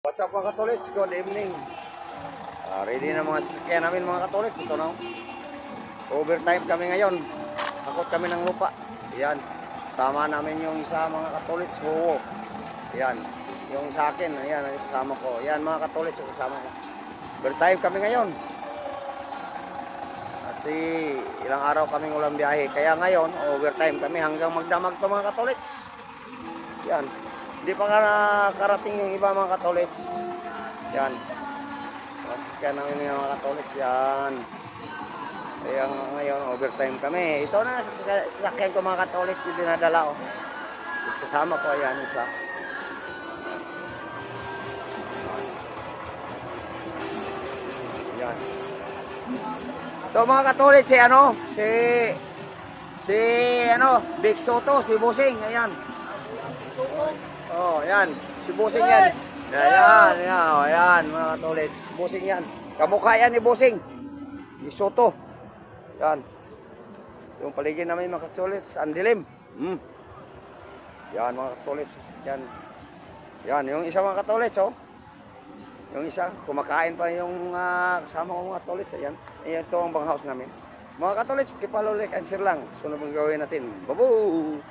What's up mga katolits? Good evening. Ready na mga sasakyan namin mga katolits. Ito na. Overtime kami ngayon. Takot kami ng lupa. Yan. Tama namin yung isa mga katolits. Oo. Yan. Yung sa akin. Ayan. Kasama ko. Yan mga katolits. Kasama ko. Overtime kami ngayon. Kasi ilang araw kaming walang biyahe. Kaya ngayon, overtime kami hanggang magdamag to mga katolits. Yan. Hindi pa nga nakarating yung iba mga katolits. Yan. Masakyan namin yung mga katolits. Yan. Kaya ngayon, overtime kami. Ito na sasakyan ko mga katolits yung dinadala ko. Tapos kasama ko, yan isa. Yan. So mga katolits, si Big Soto, si Busing, ayan. Oh, yan. Si Busing yan. Ayan, ayan, mga katolits. Busing yan. Kamukha yan ni Busing. Ni Soto. Yan. Yung paligid namin mga katolits, ang dilim. Yan, mga katolits. Yan. Yan, yung isa mga katolits, oh. Yung isa, kumakain pa yung kasama ko mga katolits. Ayan. Ayan, ito ang bang house namin. Mga katolits, kipalo like and share lang. Sunod ang gawin natin. Babu!